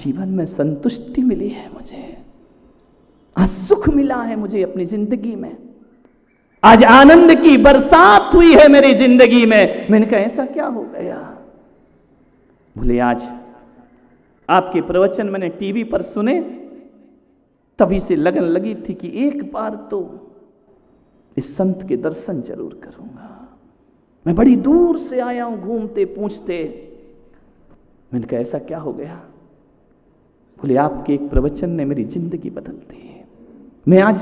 जीवन में संतुष्टि मिली है मुझे, आज सुख मिला है मुझे अपनी जिंदगी में, आज आनंद की बरसात हुई है मेरी जिंदगी में। मैंने कहा ऐसा क्या हो गया? बोले आज आपके प्रवचन मैंने टीवी पर सुने, तभी से लगन लगी थी कि एक बार तो इस संत के दर्शन जरूर करूंगा। मैं बड़ी दूर से आया हूं घूमते पूछते। मैंने कहा ऐसा क्या हो गया? बोले आपके एक प्रवचन ने मेरी जिंदगी बदल दी है, मैं आज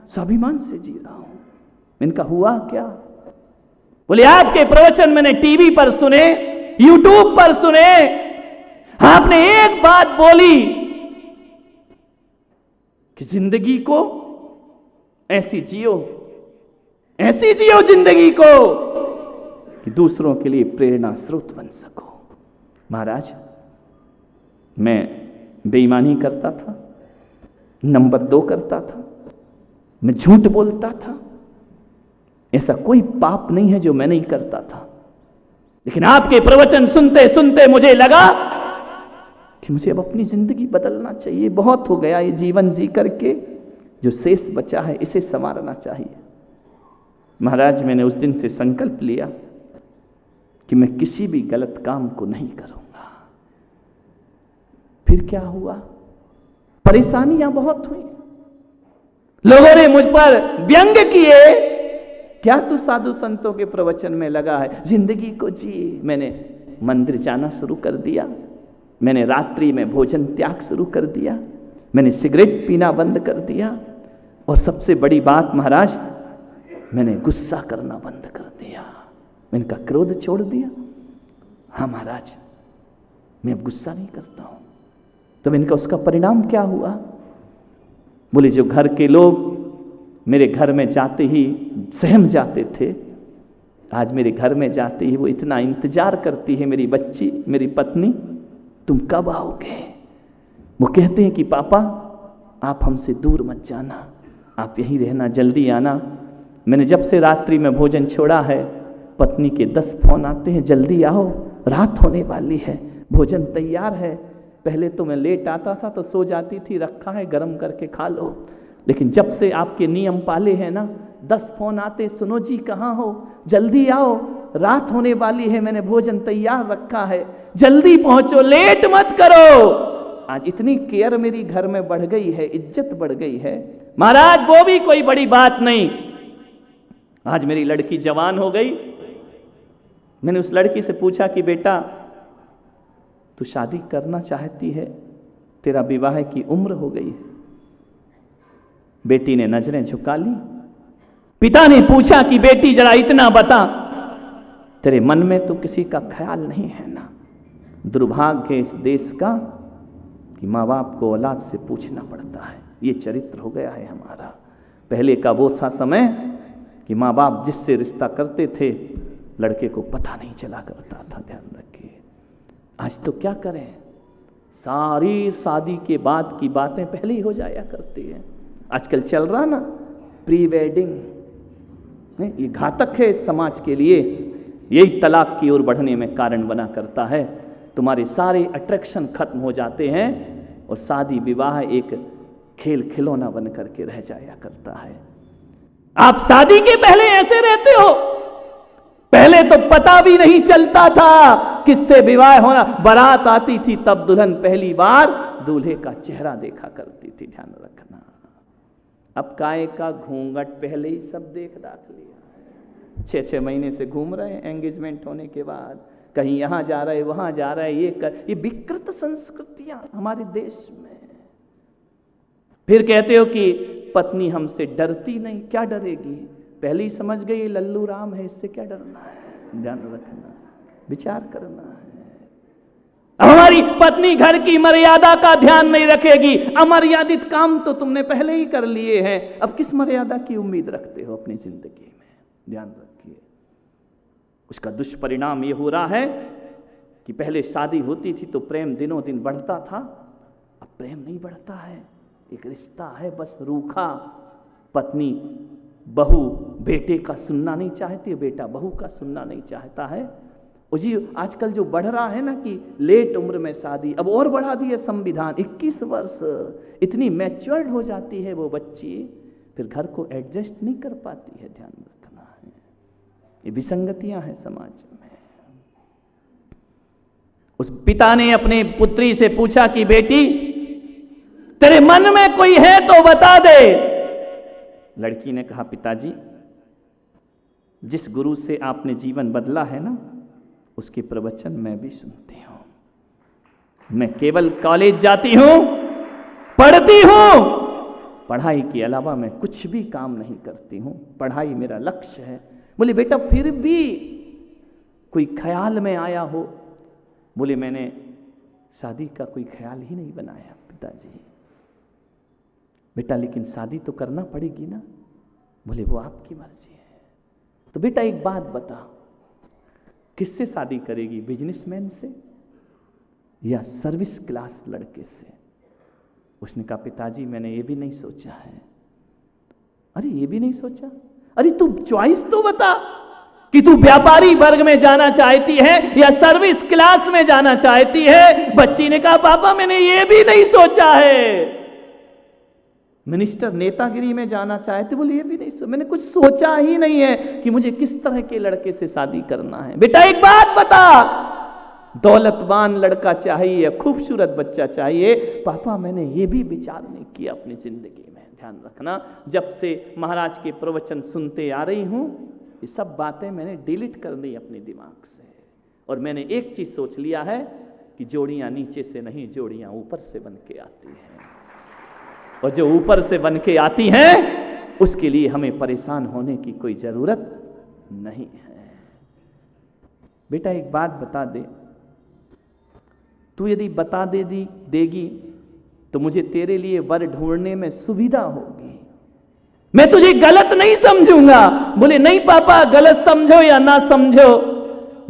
स्वाभिमान से जी रहा हूं। मैंने कहा हुआ क्या? बोले आपके प्रवचन मैंने टीवी पर सुने, यूट्यूब पर सुने, आपने एक बात बोली कि जिंदगी को ऐसी जियो जिंदगी को कि दूसरों के लिए प्रेरणा स्रोत बन सको। महाराज मैं बेईमानी करता था, नंबर 2 करता था, मैं झूठ बोलता था, ऐसा कोई पाप नहीं है जो मैं नहीं करता था। लेकिन आपके प्रवचन सुनते सुनते मुझे लगा कि मुझे अब अपनी जिंदगी बदलना चाहिए। बहुत हो गया ये जीवन जी करके, जो शेष बचा है इसे संवारना चाहिए। महाराज मैंने उस दिन से संकल्प लिया कि मैं किसी भी गलत काम को नहीं करूंगा। फिर क्या हुआ? परेशानियां बहुत हुई, लोगों ने मुझ पर व्यंग किए, क्या तू साधु संतों के प्रवचन में लगा है, जिंदगी को जी। मैंने मंदिर जाना शुरू कर दिया, मैंने रात्रि में भोजन त्याग शुरू कर दिया, मैंने सिगरेट पीना बंद कर दिया, और सबसे बड़ी बात महाराज मैंने गुस्सा करना बंद कर दिया। मैंने कहा क्रोध छोड़ दिया। हाँ महाराज मैं अब गुस्सा नहीं करता हूं। तो मैंने कहा उसका परिणाम क्या हुआ? बोले जो घर के लोग मेरे घर में जाते ही सहम जाते थे, आज मेरे घर में जाते ही वो इतना इंतजार करती है मेरी बच्ची, मेरी पत्नी, तुम कब आओगे? वो कहते हैं कि पापा आप हमसे दूर मत जाना, आप यहीं रहना, जल्दी आना। मैंने जब से रात्रि में भोजन छोड़ा है, पत्नी के 10 फोन आते हैं, जल्दी आओ, रात होने वाली है, भोजन तैयार है। पहले तो मैं लेट आता था तो सो जाती थी, रखा है गरम करके खा लो। लेकिन जब से आपके नियम पाले हैं ना, 10 फोन आते, सुनो जी कहाँ हो, जल्दी आओ, रात होने वाली है, मैंने भोजन तैयार रखा है, जल्दी पहुंचो, लेट मत करो। आज इतनी केयर मेरी घर में बढ़ गई है, इज्जत बढ़ गई है महाराज, वो भी कोई बड़ी बात नहीं। आज मेरी लड़की जवान हो गई। मैंने उस लड़की से पूछा कि बेटा तू शादी करना चाहती है, तेरा विवाह की उम्र हो गई है। बेटी ने नजरें झुका ली। पिता ने पूछा कि बेटी जरा इतना बता, तेरे मन में तो किसी का ख्याल नहीं है ना? दुर्भाग्य इस देश का कि माँ बाप को औलाद से पूछना पड़ता है। ये चरित्र हो गया है हमारा। पहले का वो था समय कि माँ बाप जिससे रिश्ता करते थे लड़के को पता नहीं चला करता था। ध्यान रखिए। आज तो क्या करें, सारी शादी के बाद की बातें पहले ही हो जाया करती हैं। आजकल चल रहा ना प्री वेडिंग, ये घातक है इस समाज के लिए। यही तलाक की ओर बढ़ने में कारण बना करता है। तुम्हारे सारे अट्रैक्शन खत्म हो जाते हैं और शादी विवाह एक खेल खिलौना बन करके रह जाया करता है। आप शादी के पहले ऐसे रहते हो, पहले तो पता भी नहीं चलता था किससे विवाह होना। बारात आती थी तब दुल्हन पहली बार दूल्हे का चेहरा देखा करती थी। ध्यान रखना। अब काय का घूंघट पहले ही सब देख दाख लिया। 6-6 महीने से घूम रहे हैं एंगेजमेंट होने के बाद, कहीं यहां जा रहे वहां जा रहे, ये विकृत संस्कृतियां हमारे देश में। फिर कहते हो कि पत्नी हमसे डरती नहीं, क्या डरेगी? पहले ही समझ गई लल्लू राम है, इससे क्या डरना है। ध्यान रखना, विचार करना है। हमारी पत्नी घर की मर्यादा का ध्यान नहीं रखेगी। अमर्यादित काम तो तुमने पहले ही कर लिए हैं, अब किस मर्यादा की उम्मीद रखते हो अपनी जिंदगी में? ध्यान रखिए। उसका दुष्परिणाम ये हो रहा है कि पहले शादी होती थी तो प्रेम दिनों दिन बढ़ता था, अब प्रेम नहीं बढ़ता है। एक रिश्ता है बस रूखा। पत्नी बहू बेटे का सुनना नहीं चाहती, बेटा बहू का सुनना नहीं चाहता है। और जी आजकल जो बढ़ रहा है ना कि लेट उम्र में शादी, अब और बढ़ा दी है संविधान, 21 वर्ष, इतनी मैच्योर्ड हो जाती है वो बच्ची, फिर घर को एडजस्ट नहीं कर पाती है। ध्यान रखना है, ये विसंगतियां हैं समाज में। उस पिता ने अपने पुत्री से पूछा कि बेटी तेरे मन में कोई है तो बता दे। लड़की ने कहा पिताजी, जिस गुरु से आपने जीवन बदला है ना, उसके प्रवचन मैं भी सुनती हूं। मैं केवल कॉलेज जाती हूं, पढ़ती हूं, पढ़ाई के अलावा मैं कुछ भी काम नहीं करती हूं, पढ़ाई मेरा लक्ष्य है। बोले बेटा फिर भी कोई ख्याल में आया हो? बोले मैंने शादी का कोई ख्याल ही नहीं बनाया पिताजी। बेटा लेकिन शादी तो करना पड़ेगी ना? बोले वो आपकी मर्जी है। तो बेटा एक बात बता, किससे शादी करेगी, बिजनेसमैन से या सर्विस क्लास लड़के से? उसने कहा पिताजी मैंने ये भी नहीं सोचा है। अरे ये भी नहीं सोचा? अरे तू चॉइस तो बता कि तू व्यापारी वर्ग में जाना चाहती है या सर्विस क्लास में जाना चाहती है। बच्ची ने कहा पापा मैंने ये भी नहीं सोचा है। मिनिस्टर नेतागिरी में जाना चाहते, बोले ये भी नहीं सोचा, मैंने कुछ सोचा ही नहीं है कि मुझे किस तरह के लड़के से शादी करना है। बेटा एक बात बता, दौलतवान लड़का चाहिए या खूबसूरत बच्चा चाहिए? पापा मैंने ये भी विचार नहीं किया अपनी जिंदगी में। ध्यान रखना, जब से महाराज के प्रवचन सुनते आ रही हूं, ये सब बातें मैंने डिलीट कर दी अपने दिमाग से, और मैंने एक चीज सोच लिया है कि जोड़ियां नीचे से नहीं, जोड़ियां ऊपर से बन के आती हैं, और जो ऊपर से बन के आती हैं उसके लिए हमें परेशान होने की कोई जरूरत नहीं है। बेटा एक बात बता दे, तू यदि बता देगी तो मुझे तेरे लिए वर ढूंढने में सुविधा होगी, मैं तुझे गलत नहीं समझूंगा। बोले नहीं पापा, गलत समझो या ना समझो,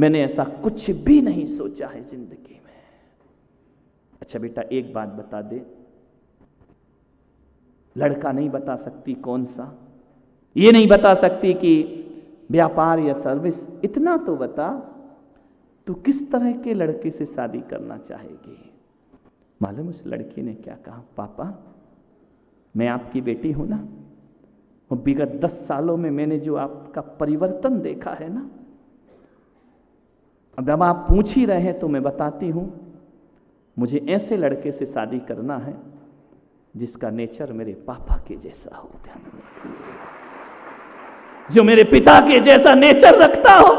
मैंने ऐसा कुछ भी नहीं सोचा है जिंदगी में। अच्छा बेटा एक बात बता दे, लड़का नहीं बता सकती कौन सा, ये नहीं बता सकती कि व्यापार या सर्विस, इतना तो बता तू किस तरह के लड़के से शादी करना चाहेगी? मालूम उस लड़की ने क्या कहा? पापा मैं आपकी बेटी हूं ना, और विगत 10 सालों में मैंने जो आपका परिवर्तन देखा है ना, अब आप पूछ ही रहे हैं तो मैं बताती हूं, मुझे ऐसे लड़के से शादी करना है जिसका नेचर मेरे पापा के जैसा हो। ध्यान रखिए, जो मेरे पिता के जैसा नेचर रखता हो,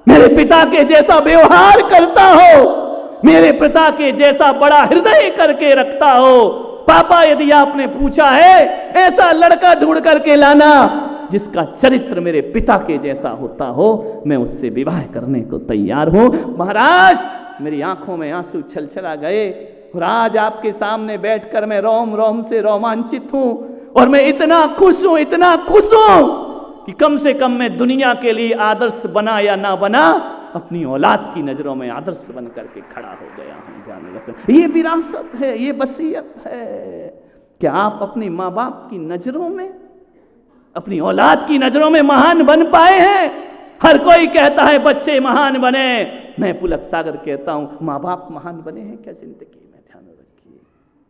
मेरे पिता के जैसा व्यवहार करता हो, मेरे पिता के जैसा बड़ा हृदय करके रखता हो। पापा यदि आपने पूछा है, ऐसा लड़का ढूंढ करके लाना जिसका चरित्र मेरे पिता के जैसा होता हो, मैं उससे विवाह करने को तैयार हूं। महाराज मेरी आंखों में आंसू छलछला गए, और आज आपके सामने बैठकर मैं रोम रोम से रोमांचित हूं, और मैं इतना खुश हूं, इतना खुश हूं कि कम से कम मैं दुनिया के लिए आदर्श बना या ना बना, अपनी औलाद की नजरों में आदर्श बन करके खड़ा हो गया हूं। ये विरासत है, ये वसीयत है। क्या आप अपने माँ बाप की नजरों में, अपनी औलाद की नजरों में महान बन पाए हैं? हर कोई कहता है बच्चे महान बने, मैं पुलक सागर कहता हूं माँ बाप महान बने हैं क्या जिंदगी में? ध्यान रखिए,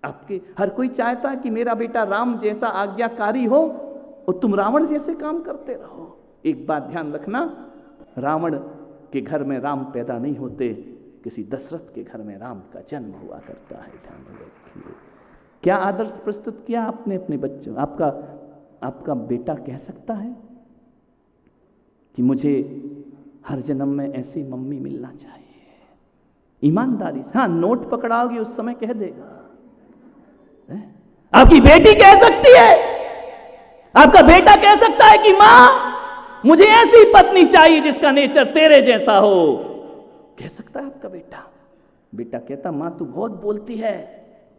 आपके हर कोई चाहता है कि मेरा बेटा राम जैसा आज्ञाकारी हो और तुम रावण जैसे काम करते रहो। एक बात ध्यान रखना, रावण के घर में राम पैदा नहीं होते, किसी दशरथ के घर में राम का जन्म हुआ करता है। ध्यान रखिए, क्या आदर्श प्रस्तुत किया आपने अपने बच्चों? आपका बेटा कह सकता है कि मुझे हर जन्म में ऐसी मम्मी मिलना चाहिए? ईमानदारी से, हाँ नोट पकड़ाओगे उस समय कह देगा। आपकी बेटी कह सकती है, आपका बेटा कह सकता है कि मां मुझे ऐसी पत्नी चाहिए जिसका नेचर तेरे जैसा हो, कह सकता है आपका बेटा। बेटा कहता मां तू बहुत बोलती है,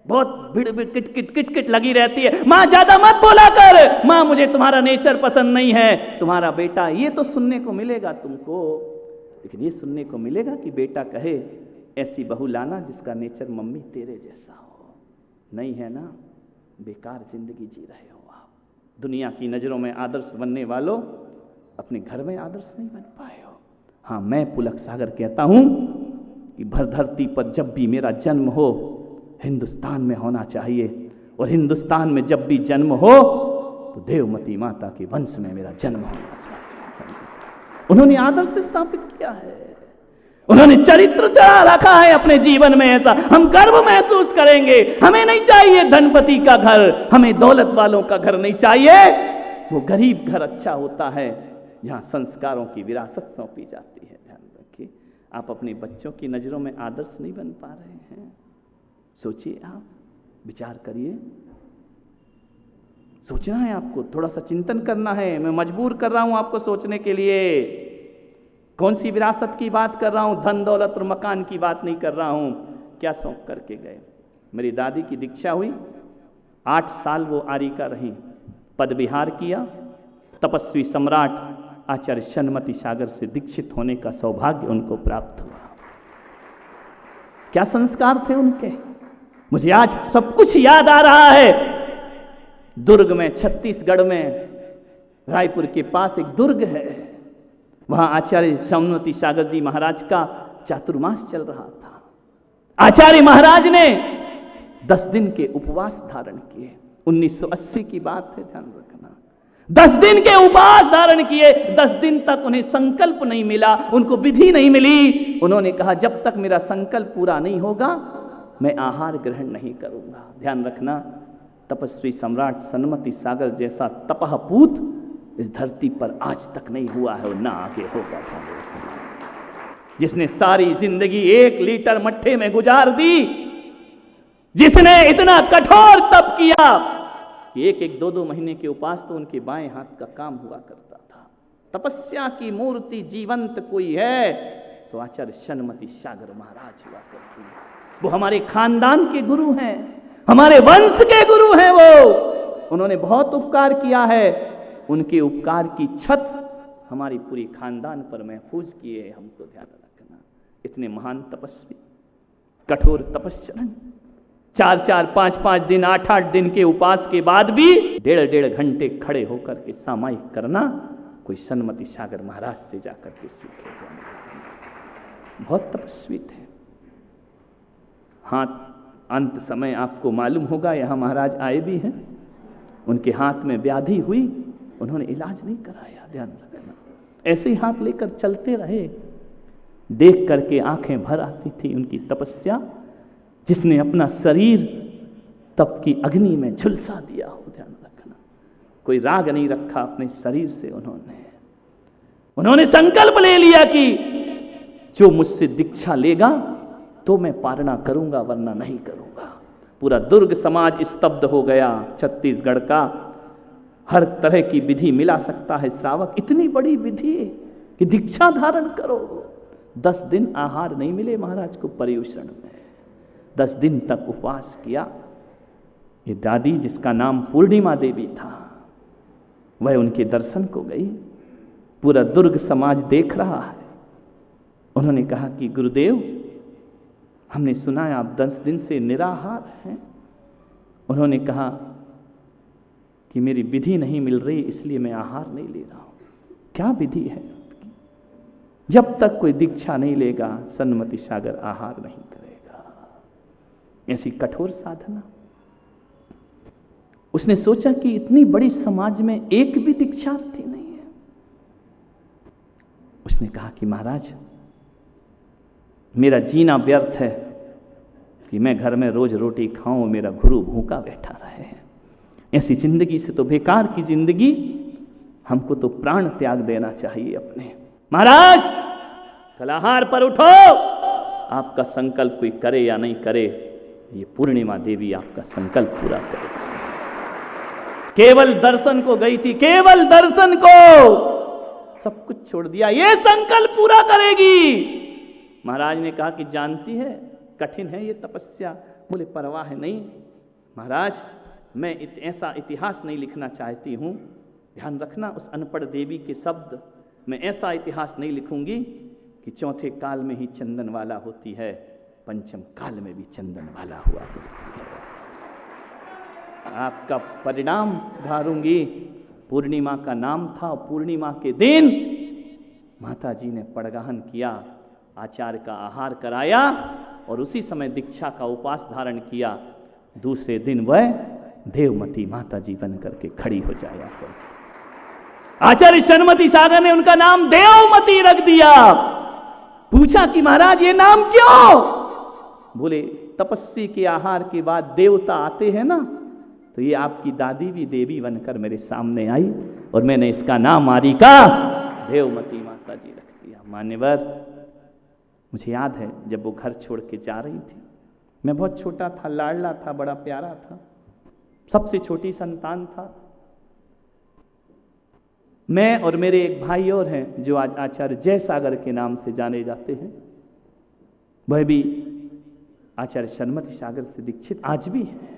बहुत बिड़ बिड़ किट किट किट किट लगी रहती है, मां ज्यादा मत बोला कर, मां मुझे तुम्हारा नेचर पसंद नहीं है। तुम्हारा बेटा ये तो सुनने को मिलेगा तुमको, लेकिन ये सुनने को मिलेगा कि बेटा कहे ऐसी बहू लाना जिसका नेचर मम्मी तेरे जैसा हो। नहीं है ना, बेकार जिंदगी जी रहे हो आप। दुनिया की नजरों में आदर्श बनने वालों, अपने घर में आदर्श नहीं बन पाए हो। हाँ, मैं पुलक सागर कहता हूं कि भर धरती पर जब भी मेरा जन्म हो हिंदुस्तान में होना चाहिए, और हिंदुस्तान में जब भी जन्म हो तो देवमती माता के वंश में मेरा जन्म होना चाहिए। उन्होंने आदर्श स्थापित किया है, उन्होंने चरित्र चढ़ा रखा है अपने जीवन में। ऐसा हम गर्व महसूस करेंगे। हमें नहीं चाहिए धनपति का घर, हमें दौलत वालों का घर नहीं चाहिए। वो गरीब घर अच्छा होता है जहां संस्कारों की विरासत सौंपी जाती है। ध्यान रखिए, आप अपने बच्चों की नजरों में आदर्श नहीं बन पा रहे हैं। सोचिए, आप विचार करिए। सोचना है आपको, थोड़ा सा चिंतन करना है। मैं मजबूर कर रहा हूं आपको सोचने के लिए। कौन सी विरासत की बात कर रहा हूं? धन दौलत और मकान की बात नहीं कर रहा हूं। क्या सौंप करके गए? मेरी दादी की दीक्षा हुई, 8 साल वो आरिका रही, पद विहार किया। तपस्वी सम्राट आचार्य शनमती सागर से दीक्षित होने का सौभाग्य उनको प्राप्त हुआ। क्या संस्कार थे उनके! मुझे आज सब कुछ याद आ रहा है। दुर्ग में, छत्तीसगढ़ में, रायपुर के पास एक दुर्ग है, वहां आचार्य शनमती सागर जी महाराज का चातुर्मास चल रहा था। आचार्य महाराज ने 10 दिन के उपवास धारण किए। 1980 की बात है, ध्यान रखना। 10 दिन के उपवास धारण किए। 10 दिन तक उन्हें संकल्प नहीं मिला, उनको विधि नहीं मिली। उन्होंने कहा, जब तक मेरा संकल्प पूरा नहीं होगा मैं आहार ग्रहण नहीं करूंगा। ध्यान रखना, तपस्वी सम्राट शनमती सागर जैसा तपहपूत इस धरती पर आज तक नहीं हुआ है और ना आगे होगा। जिसने सारी जिंदगी 1 लीटर मट्ठे में गुजार दी, जिसने इतना कठोर तप किया कि 1-1, 2-2 महीने के उपवास तो उनके बाएं हाथ का काम हुआ करता था। तपस्या की मूर्ति जीवंत कोई है तो आचार्य शनमती सागर महाराज हुआ करती है। वो हमारे खानदान के गुरु हैं, हमारे वंश के गुरु हैं। वो उन्होंने बहुत उपकार किया है। उनके उपकार की छत हमारी पूरी खानदान पर महफूज किए, हमको ध्यान रखना। इतने महान तपस्वी, कठोर तपस्चरण, 4-4, 5-5 दिन, 8-8 दिन के उपवास के बाद भी 1.5 घंटे खड़े होकर के सामायिक करना कोई शनमती सागर महाराज से जाकर के सीखे। बहुत तपस्वी थे। हाथ अंत समय आपको मालूम होगा, यहाँ महाराज आए भी हैं, उनके हाथ में व्याधि हुई, उन्होंने इलाज नहीं कराया। ध्यान रखना, ऐसे ही हाथ लेकर चलते रहे। देख करके आंखें भर आती थी उनकी तपस्या, जिसने अपना शरीर तप की अग्नि में झुलसा दिया हो। ध्यान रखना, कोई राग नहीं रखा अपने शरीर से। उन्होंने संकल्प ले लिया कि जो मुझसे दीक्षा लेगा तो मैं पारणा करूंगा, वरना नहीं करूंगा। पूरा दुर्ग समाज स्तब्ध हो गया। छत्तीसगढ़ का हर तरह की विधि मिला सकता है श्रावक, इतनी बड़ी विधि कि दीक्षा धारण करो। 10 दिन आहार नहीं मिले महाराज को पर्युषण में, 10 दिन तक उपवास किया। ये दादी, जिसका नाम पूर्णिमा देवी था, वह उनके दर्शन को गई। पूरा दुर्ग समाज देख रहा है। उन्होंने कहा कि गुरुदेव, हमने सुना है आप 10 दिन से निराहार हैं। उन्होंने कहा कि मेरी विधि नहीं मिल रही, इसलिए मैं आहार नहीं ले रहा हूं। क्या विधि है? जब तक कोई दीक्षा नहीं लेगा शनमती सागर आहार नहीं करेगा। ऐसी कठोर साधना। उसने सोचा कि इतनी बड़ी समाज में एक भी दीक्षार्थी नहीं है। उसने कहा कि महाराज, मेरा जीना व्यर्थ है कि मैं घर में रोज रोटी खाऊं, मेरा गुरु भूखा बैठा रहे। ऐसी जिंदगी से तो बेकार की जिंदगी, हमको तो प्राण त्याग देना चाहिए अपने। महाराज, कल आहार पर उठो। आपका संकल्प कोई करे या नहीं करे, ये पूर्णिमा देवी आपका संकल्प पूरा करे। केवल दर्शन को गई थी, केवल दर्शन को, सब कुछ छोड़ दिया, ये संकल्प पूरा करेगी। महाराज ने कहा कि जानती है कठिन है ये तपस्या। बोले परवाह नहीं महाराज, मैं ऐसा इतिहास नहीं लिखना चाहती हूँ। ध्यान रखना, उस अनपढ़ देवी के शब्द, मैं ऐसा इतिहास नहीं लिखूंगी कि चौथे काल में ही चंदन वाला होती है, पंचम काल में भी चंदन वाला हुआ करती है। आपका परिणाम सुधारूंगी। पूर्णिमा का नाम था। पूर्णिमा के दिन माता जी ने पड़गाहन किया, आचार्य का आहार कराया और उसी समय दीक्षा का उपास धारण किया। दूसरे दिन वह देवमती माता जी बन करके खड़ी हो जाया करती। आचार्य शर्मती सागर ने उनका नाम देवमती रख दिया। पूछा कि महाराज ये नाम क्यों? बोले तपस्वी के आहार के बाद देवता आते हैं ना, तो ये आपकी दादी भी देवी बनकर मेरे सामने आई और मैंने इसका नाम मारिका देवमती माता जी रख दिया। मान्यवर, मुझे याद है जब वो घर छोड़ के जा रही थी, मैं बहुत छोटा था, लाडला था, बड़ा प्यारा था, सबसे छोटी संतान था। मैं और मेरे एक भाई और हैं जो आज आचार्य जय सागर के नाम से जाने जाते हैं, वह भी आचार्य शर्मती सागर से दीक्षित आज भी है।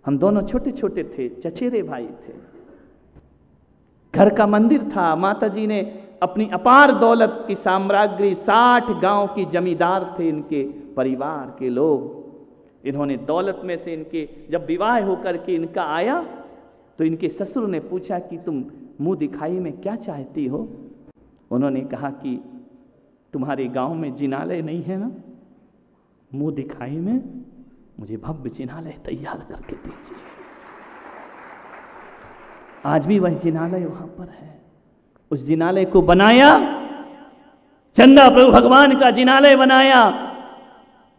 हम दोनों छोटे छोटे थे, चचेरे भाई थे। घर का मंदिर था। माता जी ने अपनी अपार दौलत की साम्राज्ञी, 60 गांव की जमींदार थे इनके परिवार के लोग। इन्होंने दौलत में से इनके जब विवाह होकर के इनका आया तो इनके ससुर ने पूछा कि तुम मुंह दिखाई में क्या चाहती हो? उन्होंने कहा कि तुम्हारे गांव में जिनालय नहीं है ना, मुंह दिखाई में मुझे भव्य जिनालय तैयार करके दीजिए। आज भी वह जिनालय वहां पर है। उस जिनालय को बनाया, चंदा प्रभु भगवान का जिनालय बनाया।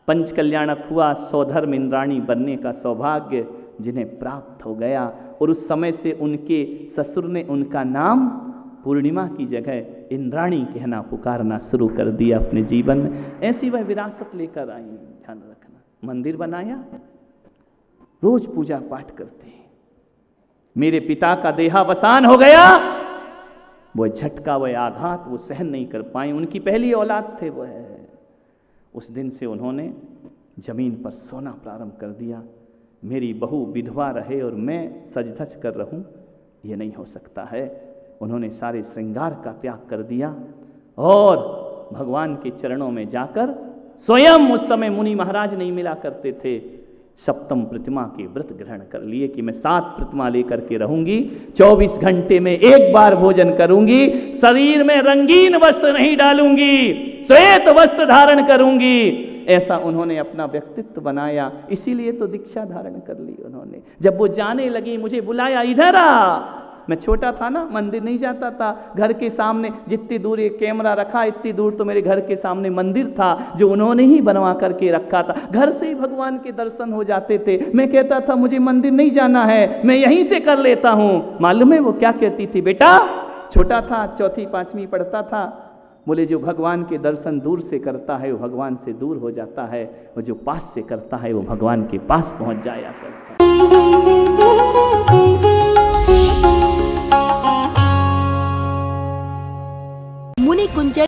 पंच कल्याणक हुआ, सौधर्म इंद्राणी बनने का सौभाग्य जिन्हें प्राप्त हो गया। और उस समय से उनके ससुर ने उनका नाम पूर्णिमा की जगह इंद्राणी कहना, पुकारना शुरू कर दिया अपने जीवन में। ऐसी वह विरासत लेकर आई। ध्यान रखना, मंदिर बनाया, रोज पूजा पाठ करते हैं। मेरे पिता का देहावसान हो गया, वो झटका, वह आघात वो सहन नहीं कर पाए। उनकी पहली औलाद थे वह। उस दिन से उन्होंने जमीन पर सोना प्रारंभ कर दिया। मेरी बहू विधवा रहे और मैं सज धज कर रहूं, ये नहीं हो सकता है। उन्होंने सारे श्रृंगार का त्याग कर दिया और भगवान के चरणों में जाकर स्वयं, उस समय मुनि महाराज नहीं मिला करते थे, सप्तम प्रतिमा के व्रत ग्रहण कर लिए कि मैं 7 प्रतिमा लेकर के रहूंगी, 24 घंटे में एक बार भोजन करूंगी, शरीर में रंगीन वस्त्र नहीं डालूंगी, श्वेत वस्त्र धारण करूंगी। ऐसा उन्होंने अपना व्यक्तित्व बनाया। इसीलिए तो दीक्षा धारण कर ली उन्होंने। जब वो जाने लगी, मुझे बुलाया, इधर आ। मैं छोटा था ना, मंदिर नहीं जाता था। घर के सामने जितनी दूर एक कैमरा रखा, इतनी दूर तो मेरे घर के सामने मंदिर था जो उन्होंने ही बनवा करके रखा था। घर से ही भगवान के दर्शन हो जाते थे। मैं कहता था मुझे मंदिर नहीं जाना है, मैं यहीं से कर लेता हूँ। मालूम है वो क्या कहती थी? बेटा, छोटा था, 4वीं 5वीं पढ़ता था, बोले जो भगवान के दर्शन दूर से करता है वो भगवान से दूर हो जाता है, और जो पास से करता है वो भगवान के पास पहुंच जाया करता है।